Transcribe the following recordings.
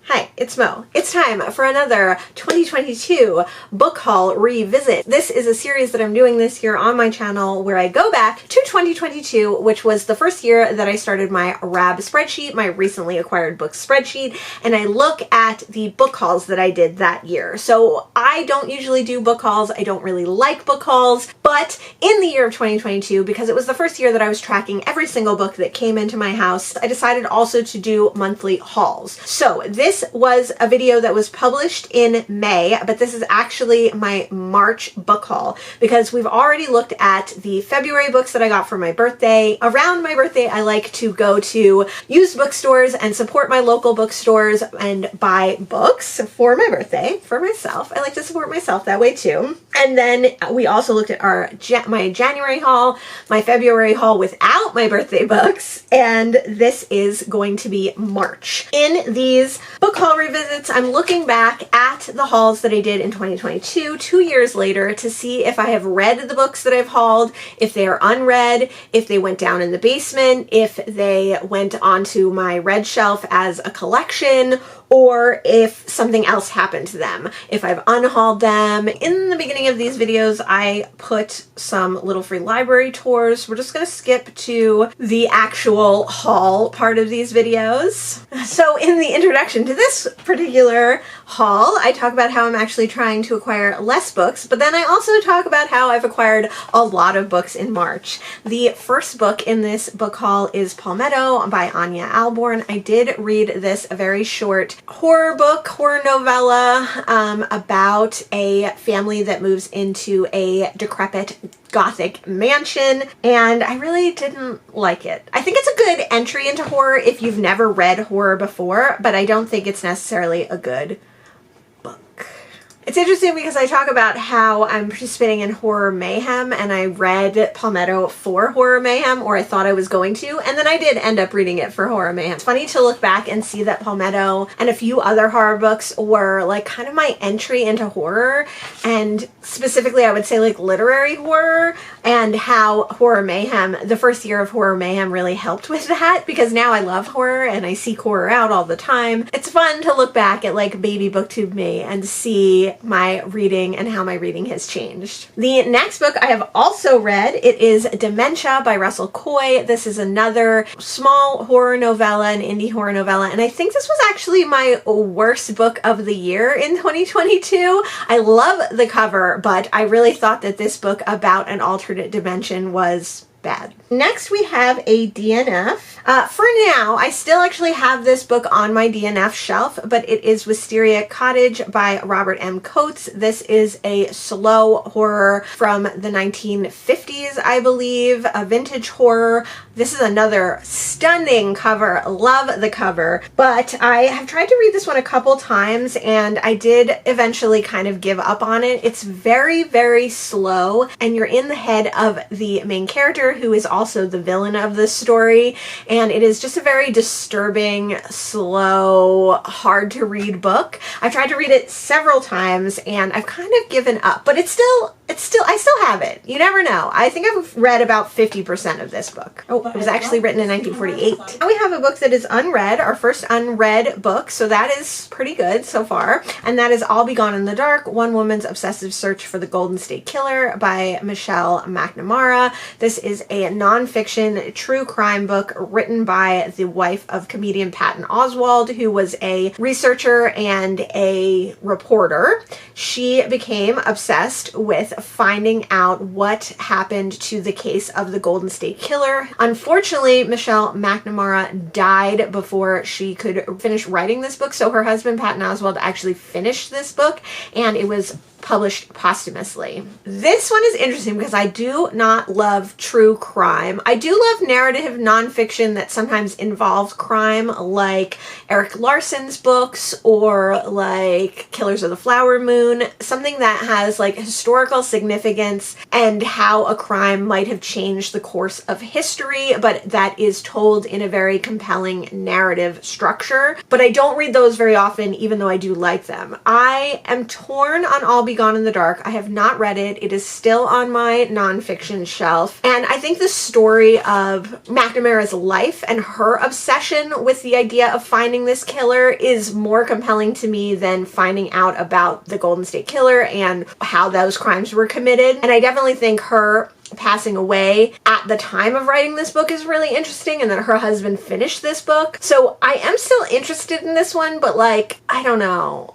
Hi, it's Mo. It's time for another 2022 book haul revisit. This is a series that I'm doing this year on my channel where I go back to 2022, which was the first year that I started my RAB spreadsheet, my recently acquired books spreadsheet, and I look at the book hauls that I did that year. So I don't usually do book hauls. I don't really like book hauls, but in the year of 2022, because it was the first year that I was tracking every single book that came into my house, I decided also to do monthly hauls. So this was a video that was published in May, but this is actually my March book haul because we've already looked at the February books that I got for my birthday. Around my birthday, I like to go to used bookstores and support my local bookstores and buy books for my birthday, for myself. I like to support myself that way too. And then we also looked at my January haul, my February haul without my birthday books, and this is going to be March. In these book haul revisits, I'm looking back at the hauls that I did in 2022, 2 years later, to see if I have read the books that I've hauled, if they are unread, if they went down in the basement, if they went onto my read shelf as a collection, or if something else happened to them, if I've unhauled them. In the beginning of these videos, I put some little free library tours. We're just going to skip to the actual haul part of these videos. So in the introduction to this particular haul, I talk about how I'm actually trying to acquire less books, but then I also talk about how I've acquired a lot of books in March. The first book in this book haul is Palmetto by Anya Alborn. I did read this very short horror book, horror novella about a family that moves into a decrepit Gothic mansion, and I really didn't like it. I think it's a good entry into horror if you've never read horror before, but I don't think it's necessarily a good book. It's interesting because I talk about how I'm participating in Horror Mayhem, and I read Palmetto for Horror Mayhem, or I thought I was going to, and then I did end up reading it for Horror Mayhem. It's funny to look back and see that Palmetto and a few other horror books were like kind of my entry into horror, and specifically I would say like literary horror, and how Horror Mayhem, the first year of Horror Mayhem, really helped with that because now I love horror and I seek horror out all the time. It's fun to look back at like baby booktube me and see my reading and how my reading has changed. The next book I have also read, it is Dementia by Russell Coy. This is another small horror novella, an indie horror novella, and I think this was actually my worst book of the year in 2022. I love the cover, but I really thought that this book about an alternate dimension was bad. Next we have a DNF. For now, I still actually have this book on my DNF shelf, but it is Wisteria Cottage by Robert M. Coates. This is a slow horror from the 1950s, I believe, a vintage horror. This is another stunning cover. Love the cover, but I have tried to read this one a couple times and I did eventually kind of give up on it. It's very, very slow, and you're in the head of the main character, who is also the villain of the story, and it is just a very disturbing, slow, hard to read book. I've tried to read it several times and I've kind of given up, but I still have it. You never know. I think I've read about 50% of this book. Oh, it was actually written in 1948. Now we have a book that is unread, our first unread book, so that is pretty good so far, and that is I'll Be Gone in the Dark, One Woman's Obsessive Search for the Golden State Killer by Michelle McNamara. This is a nonfiction true crime book written by the wife of comedian Patton Oswalt, who was a researcher and a reporter. She became obsessed with finding out what happened to the case of the Golden State Killer. Unfortunately, Michelle McNamara died before she could finish writing this book, so her husband Patton Oswalt actually finished this book, and it was published posthumously. This one is interesting because I do not love true crime. I do love narrative nonfiction that sometimes involves crime, like Eric Larson's books or like Killers of the Flower Moon, something that has like historical significance and how a crime might have changed the course of history, but that is told in a very compelling narrative structure. But I don't read those very often, even though I do like them. I am torn on I'll Be Gone in the Dark. I have not read it. It is still on my nonfiction shelf. And I think the story of McNamara's life and her obsession with the idea of finding this killer is more compelling to me than finding out about the Golden State Killer and how those crimes were committed. And I definitely think her passing away at the time of writing this book is really interesting, and that her husband finished this book. So I am still interested in this one, but like, I don't know.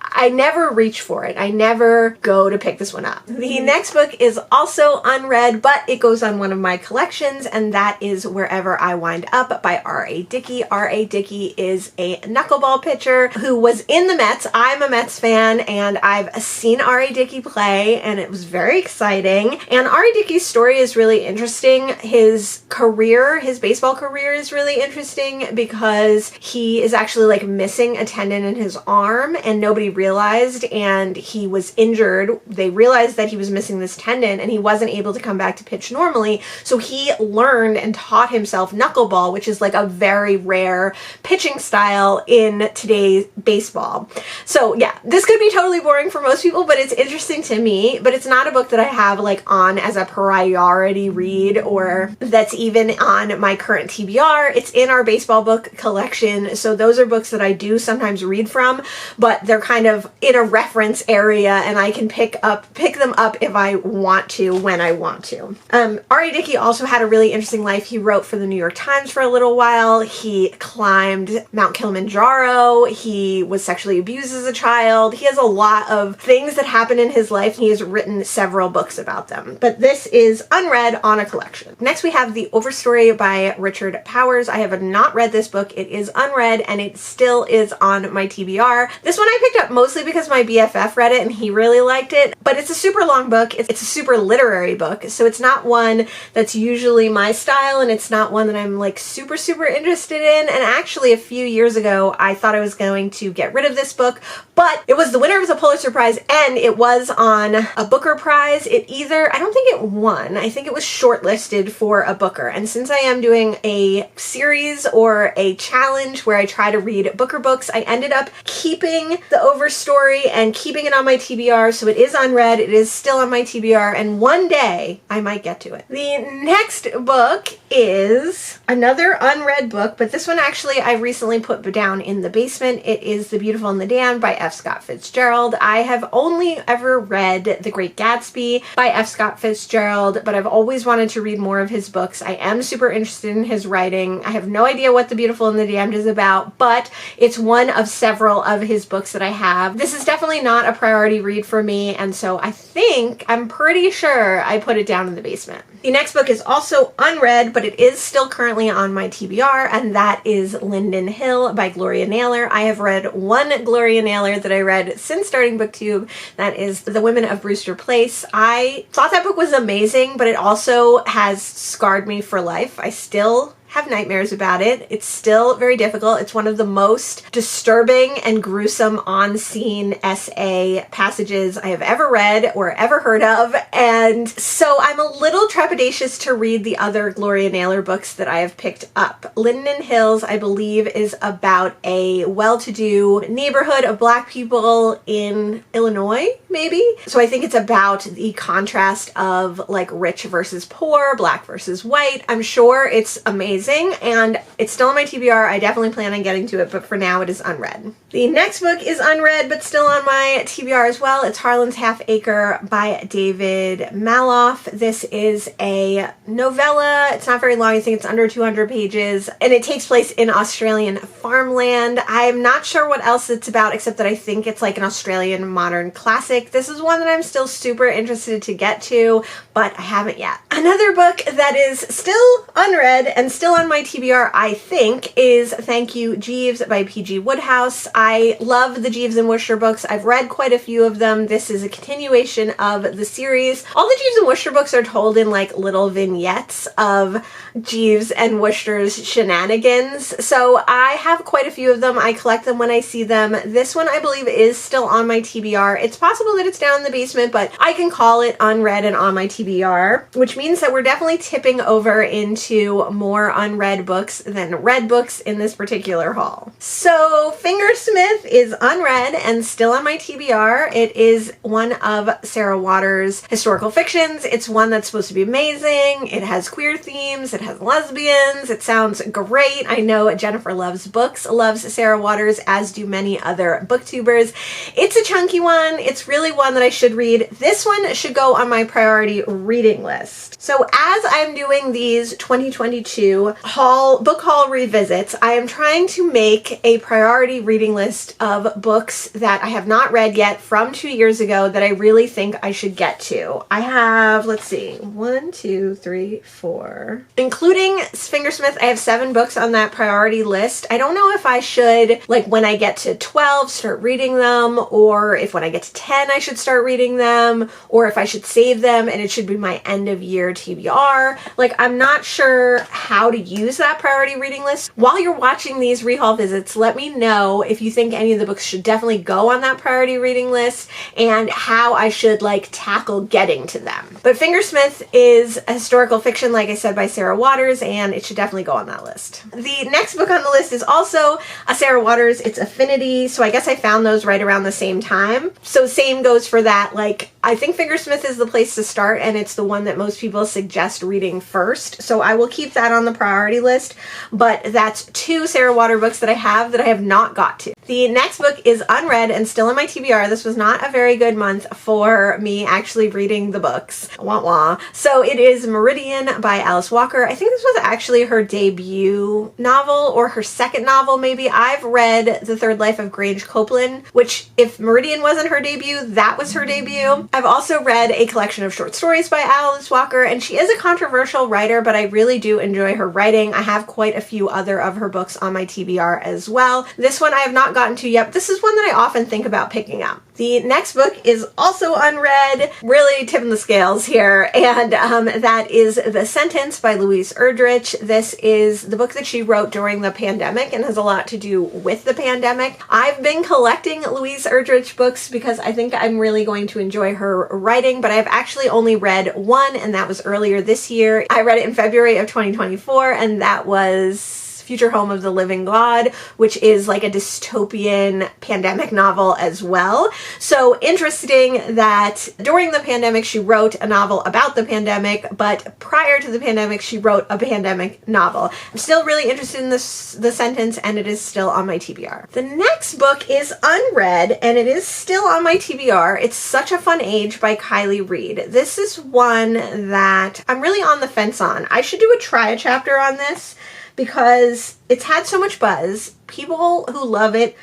I never reach for it. I never go to pick this one up. The next book is also unread, but it goes on one of my collections, and that is Wherever I Wind Up by R.A. Dickey. R.A. Dickey is a knuckleball pitcher who was in the Mets. I'm a Mets fan, and I've seen R.A. Dickey play, and it was very exciting. And R.A. Dickey's story is really interesting. His baseball career is really interesting because he is actually like missing a tendon in his arm, and nobody realized, and he was injured. They realized that he was missing this tendon and he wasn't able to come back to pitch normally. So he learned and taught himself knuckleball, which is like a very rare pitching style in today's baseball. So yeah, this could be totally boring for most people, but it's interesting to me. But it's not a book that I have like on as a priority read, or that's even on my current TBR. It's in our baseball book collection, so those are books that I do sometimes read from, but they're kind of in a reference area, and I can pick them up if I want to, when I want to. R.A. Dickey also had a really interesting life. He wrote for the New York Times for a little while. He climbed Mount Kilimanjaro. He was sexually abused as a child. He has a lot of things that happen in his life. He has written several books about them, but this is unread on a collection. Next we have The Overstory by Richard Powers. I have not read this book. It is unread, and it still is on my TBR. This one I picked up mostly because my BFF read it and he really liked it, but it's a super long book. It's a super literary book, so it's not one that's usually my style, and it's not one that I'm like super interested in. And actually a few years ago I thought I was going to get rid of this book, but it was the winner of the Pulitzer Prize and it was on a Booker Prize. I don't think it won. I think it was shortlisted for a Booker. And since I am doing a series or a challenge where I try to read Booker books, I ended up keeping The Overstory and keeping it on my TBR. So it is unread. It is still on my TBR, and one day I might get to it. The next book is another unread book, but this one actually I recently put down in the basement. It is The Beautiful and the Damned by F. Scott Fitzgerald. I have only ever read The Great Gatsby by F. Scott Fitzgerald, but I've always wanted to read more of his books. I am super interested in his writing. I have no idea what The Beautiful and the Damned is about, but it's one of several of his books that I have. This is definitely not a priority read for me, and so I'm pretty sure I put it down in the basement. The next book is also unread, but it is still currently on my TBR, and that is Linden Hill by Gloria Naylor. I have read one Gloria Naylor that I read since starting BookTube. That is The Women of Brewster Place. I thought that book was amazing, but it also has scarred me for life. I still have nightmares about it. It's still very difficult. It's one of the most disturbing and gruesome on-scene essay passages I have ever read or ever heard of, and so I'm a little trepidatious to read the other Gloria Naylor books that I have picked up. Linden Hills, I believe, is about a well-to-do neighborhood of Black people in Illinois, maybe? So I think it's about the contrast of like rich versus poor, Black versus white. I'm sure it's amazing, and it's still on my TBR. I definitely plan on getting to it, but for now it is unread. The next book is unread, but still on my TBR as well. It's Harlan's Half Acre by David Maloff. This is a novella. It's not very long. I think it's under 200 pages, and it takes place in Australian farmland. I'm not sure what else it's about, except that I think it's like an Australian modern classic. This is one that I'm still super interested to get to, but I haven't yet. Another book that is still unread and still on my TBR, I think, is Thank You, Jeeves by P.G. Wodehouse. I love the Jeeves and Wooster books. I've read quite a few of them. This is a continuation of the series. All the Jeeves and Wooster books are told in like little vignettes of Jeeves and Wooster's shenanigans. So I have quite a few of them. I collect them when I see them. This one, I believe, is still on my TBR. It's possible that it's down in the basement, but I can call it unread and on my TBR, which means that we're definitely tipping over into more unread books than read books in this particular haul. So Fingersmith is unread and still on my TBR. It is one of Sarah Waters' historical fictions. It's one that's supposed to be amazing. It has queer themes. It has lesbians. It sounds great. I know Jennifer Loves Books loves Sarah Waters, as do many other booktubers. It's a chunky one. It's really one that I should read. This one should go on my priority reading list. So as I'm doing these 2022 book haul revisits, I am trying to make a priority reading list of books that I have not read yet from 2 years ago that I really think I should get to. I have, let's see, 1, 2, 3, 4. Including Fingersmith, I have 7 books on that priority list. I don't know if I should, like when I get to 12, start reading them, or if when I get to 10, I should start reading them, or if I should save them and it should be my end of year TBR. Like, I'm not sure how to use that priority reading list. While you're watching these rehaul visits, let me know if you think any of the books should definitely go on that priority reading list and how I should like tackle getting to them. But Fingersmith is a historical fiction, like I said, by Sarah Waters, and it should definitely go on that list. The next book on the list is also a Sarah Waters. It's Affinity, so I guess I found those right around the same time. So same goes for that. Like, I think Fingersmith is the place to start, and it's the one that most people suggest reading first. So I will keep that on the priority list, but that's 2 Sarah Waters books that I have not got to. The next book is unread and still in my TBR. This was not a very good month for me actually reading the books. Wah wah. So it is Meridian by Alice Walker. I think this was actually her debut novel, or her second novel maybe. I've read The Third Life of Grange Copeland, which if Meridian wasn't her debut, that was her debut. I've also read a collection of short stories by Alice Walker, and she is a controversial writer, but I really do enjoy her writing. I have quite a few other of her books on my TBR as well. This one I have not gotten to yet. This is one that I often think about picking up. The next book is also unread, really tipping the scales here, and that is The Sentence by Louise Erdrich. This is the book that she wrote during the pandemic and has a lot to do with the pandemic. I've been collecting Louise Erdrich books because I think I'm really going to enjoy her writing, but I've actually only read one, and that was earlier this year. I read it in February of 2024, and that was Future Home of the Living God, which is like a dystopian pandemic novel as well. So interesting that during the pandemic she wrote a novel about the pandemic, but prior to the pandemic she wrote a pandemic novel. I'm still really interested in The Sentence, and it is still on my TBR. The next book is unread, and it is still on my TBR. It's Such a Fun Age by Kylie Reed. This is one that I'm really on the fence on. I should do a try chapter on this, because it's had so much buzz. People who love it,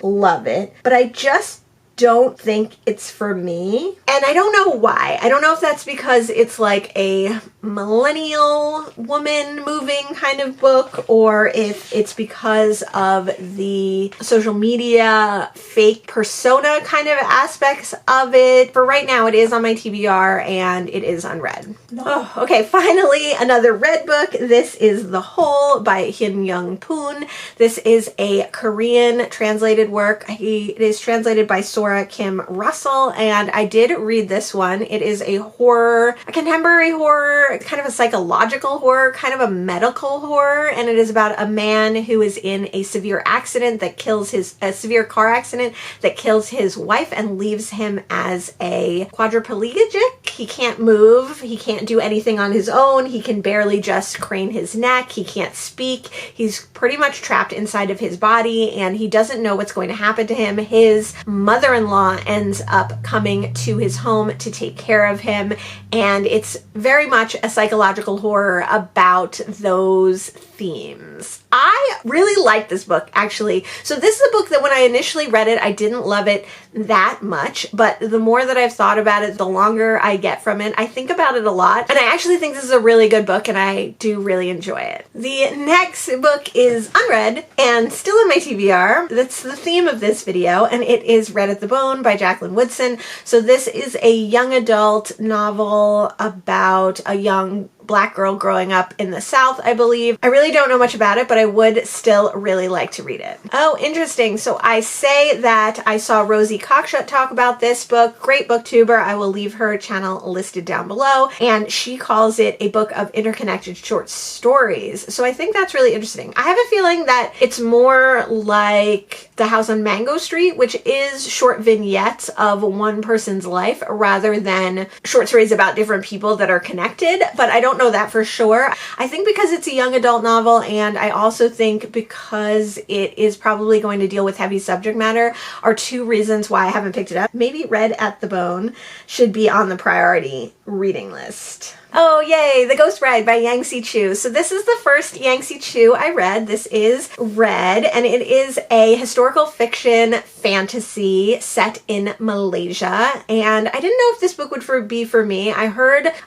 but I just don't think it's for me. And I don't know why. I don't know if that's because it's like a millennial woman moving kind of book, or if it's because of the social media fake persona kind of aspects of it. For right now, it is on my TBR and it is unread. No. Oh, okay, finally, another read book. This is The Hole by Hin Young Poon. This is a Korean translated work. It is translated by Sora Kim Russell, and I did read this one. It is a horror, a contemporary horror, kind of a psychological horror, kind of a medical horror, and it is about a man who is in a severe accident that kills a severe car accident that kills his wife and leaves him as a quadriplegic. He can't move, he can't do anything on his own, he can barely just crane his neck, he can't speak, he's pretty much trapped inside of his body, and he doesn't know what's going to happen to him. His mother-in-law ends up coming to his home to take care of him, and it's very much a psychological horror about those themes. I really like this book, actually. So this is a book that when I initially read it, I didn't love it that much, but the more that I've thought about it, the longer I get from it. I think about it a lot, and I actually think this is a really good book, and I do really enjoy it. The next book is unread and still in my TBR. That's the theme of this video, and it is Red at the Bone by Jacqueline Woodson. So this is a young adult novel about a young Black girl growing up in the South, I believe. I really don't know much about it, but I would still really like to read it. Oh, interesting. So I say that I saw Rosie Cockshut talk about this book. Great booktuber. I will leave her channel listed down below. And she calls it a book of interconnected short stories. So I think that's really interesting. I have a feeling that it's more like The House on Mango Street, which is short vignettes of one person's life rather than short stories about different people that are connected. But I don't know that for sure. I think because it's a young adult novel, and I also think because it is probably going to deal with heavy subject matter, are two reasons why I haven't picked it up. Maybe Red at the Bone should be on the priority reading list. Oh, yay, The Ghost Bride by Yang-Si Chu. So this is the first Yang-Si Chu I read. This is Red, and it is a historical fiction fantasy set in Malaysia. And I didn't know if this book would be for me. I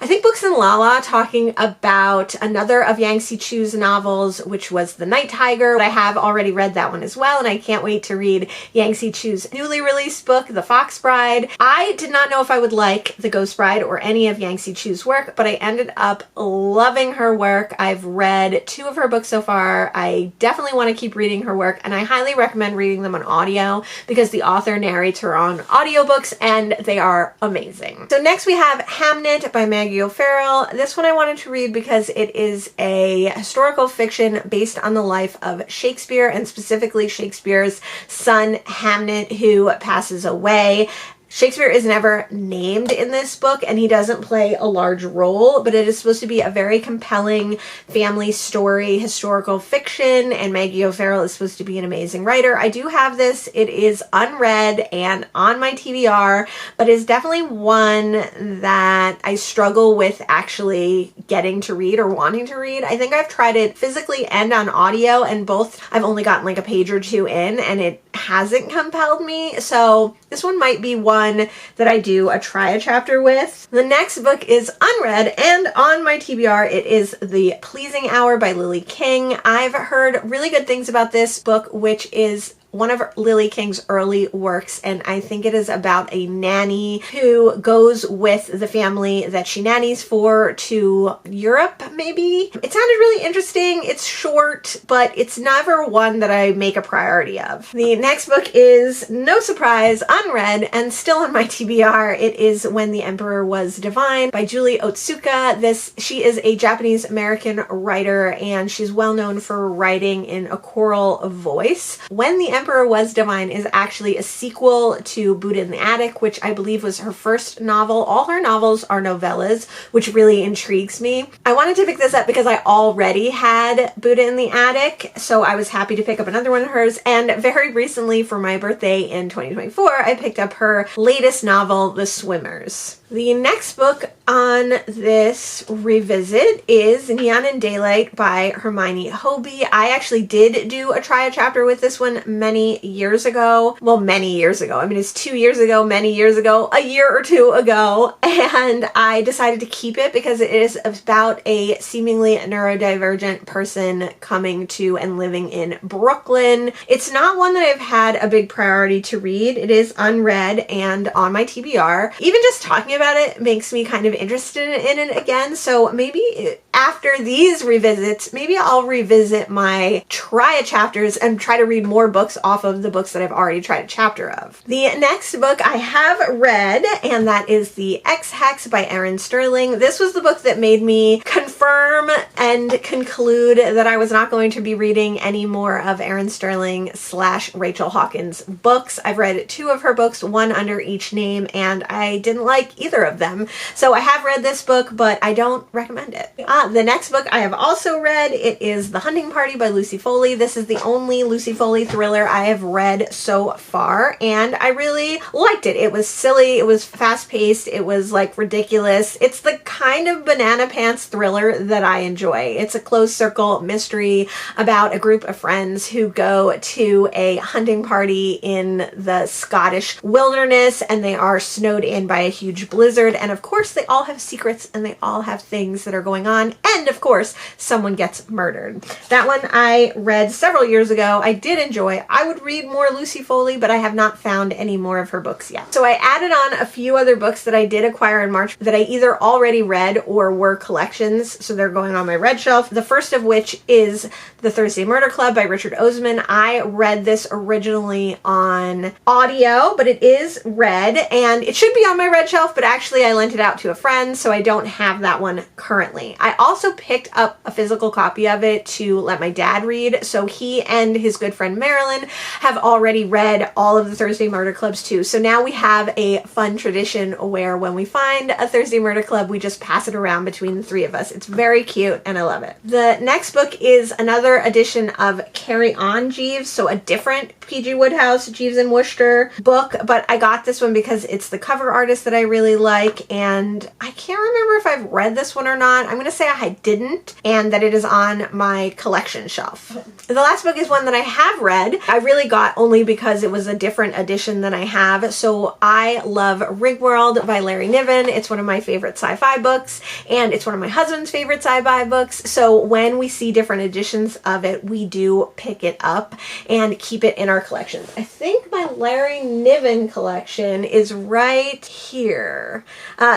think Books and Lala talking about another of Yang-Si Chu's novels, which was The Night Tiger. I have already read that one as well, and I can't wait to read Yang-Si Chu's newly released book, The Fox Bride. I did not know if I would like The Ghost Bride or any of Yang-Si Chu's work, but I ended up loving her work. I've read 2 of her books so far. I definitely want to keep reading her work, and I highly recommend reading them on audio because the author narrates her own audiobooks and they are amazing. So next we have Hamnet by Maggie O'Farrell. This one I wanted to read because it is a historical fiction based on the life of Shakespeare, and specifically Shakespeare's son Hamnet, who passes away. Shakespeare is never named in this book, and he doesn't play a large role, but it is supposed to be a very compelling family story, historical fiction, and Maggie O'Farrell is supposed to be an amazing writer. I do have this. It is unread and on my TBR, but it's definitely one that I struggle with actually getting to read or wanting to read. I think I've tried it physically and on audio, and both I've only gotten like a page or 2 in, and it hasn't compelled me. So this one might be one that I do try a chapter with. The next book is unread and on my TBR. It is The Pleasing Hour by Lily King. I've heard really good things about this book, which is one of Lily King's early works, and I think it is about a nanny who goes with the family that she nannies for to Europe, maybe? It sounded really interesting. It's short, but it's never one that I make a priority of. The next book is, no surprise, unread and still on my TBR. It is When the Emperor Was Divine by Julie Otsuka. She is a Japanese-American writer, and she's well known for writing in a choral voice. When the Emperor Was Divine is actually a sequel to Buddha in the Attic, which I believe was her first novel. All her novels are novellas, which really intrigues me. I wanted to pick this up because I already had Buddha in the Attic, so I was happy to pick up another one of hers. And very recently, for my birthday in 2024, I picked up her latest novel, The Swimmers. The next book on this revisit is Neon and Daylight by Hermione Hobie. I actually did do a try a chapter with this one many years ago. Well, many years ago. I mean, it's 2 years ago, many years ago, a year or 2 ago. And I decided to keep it because it is about a seemingly neurodivergent person coming to and living in Brooklyn. It's not one that I've had a big priority to read. It is unread and on my TBR. Even just talking about it makes me kind of interested in it again. So maybe after these revisits, maybe I'll revisit my try a chapters and try to read more books off of the books that I've already tried a chapter of. The next book I have read, and that is The Ex-Hex by Erin Sterling. This was the book that made me confirm and conclude that I was not going to be reading any more of Erin Sterling / Rachel Hawkins books. I've read 2 of her books, one under each name, and I didn't like either of them. So I have read this book, but I don't recommend it. The next book I have also read, it is The Hunting Party by Lucy Foley. This is the only Lucy Foley thriller I have read so far, and I really liked it. It was silly, it was fast-paced, it was like ridiculous. It's the kind of banana pants thriller that I enjoy. It's a closed circle mystery about a group of friends who go to a hunting party in the Scottish wilderness, and they are snowed in by a huge blizzard, and of course they all have secrets and they all have things that are going on, and of course someone gets murdered. That one I read several years ago. I did enjoy. I would read more Lucy Foley, but I have not found any more of her books yet. So I added on a few other books that I did acquire in March that I either already read or were collections, so they're going on my red shelf. The first of which is The Thursday Murder Club by Richard Osman. I read this originally on audio, but it is read, and it should be on my red shelf, but actually I lent it out to a friend, so I don't have that one currently. I also picked up a physical copy of it to let my dad read, so he and his good friend Marilyn have already read all of the Thursday Murder Clubs too. So now we have a fun tradition where when we find a Thursday Murder Club, we just pass it around between the three of us. It's very cute and I love it. The next book is another edition of Carry On Jeeves, so a different P.G. Wodehouse, Jeeves and Wooster book, but I got this one because it's the cover artist that I really like, and I can't remember if I've read this one or not. I'm going to say I didn't, and that it is on my collection shelf. The last book is one that I have read. I really got only because it was a different edition than I have. So I love Ringworld by Larry Niven. It's one of my favorite sci-fi books, and it's one of my husband's favorite sci-fi books. So when we see different editions of it, we do pick it up and keep it in our collections. I think my Larry Niven collection is right here.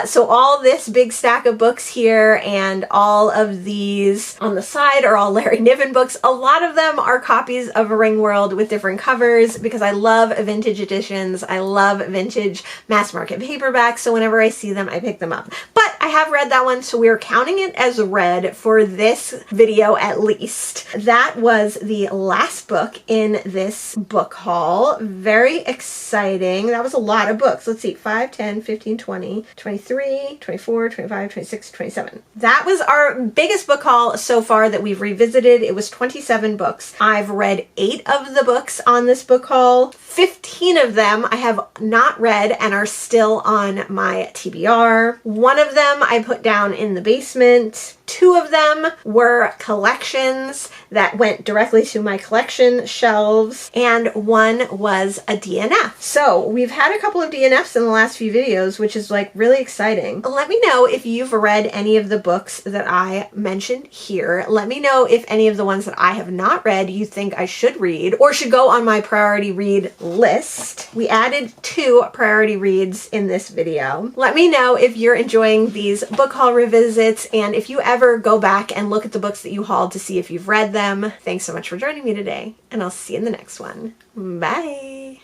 So all this big stack of books here and all of these on the side are all Larry Niven books. A lot of them are copies of Ringworld with different covers because I love vintage editions. I love vintage mass market paperbacks, so whenever I see them, I pick them up. But I have read that one, so we're counting it as read for this video at least. That was the last book in this book haul. Very exciting. That was a lot of books. Let's see, 5, 10, 15, 20, 23, 24, 25, 26, 27. That was our biggest book haul so far that we've revisited. It was 27 books. I've read 8 of the books on this book haul. 15 of them I have not read and are still on my TBR. One of them I put down in the basement. 2 of them were collections that went directly to my collection shelves, and 1 was a DNF. So we've had a couple of DNFs in the last few videos, which is like really exciting. Let me know if you've read any of the books that I mentioned here. Let me know if any of the ones that I have not read you think I should read or should go on my priority read list. We added 2 priority reads in this video. Let me know if you're enjoying these book haul revisits, and if you ever go back and look at the books that you hauled to see if you've read them. Thanks so much for joining me today, and I'll see you in the next one. Bye!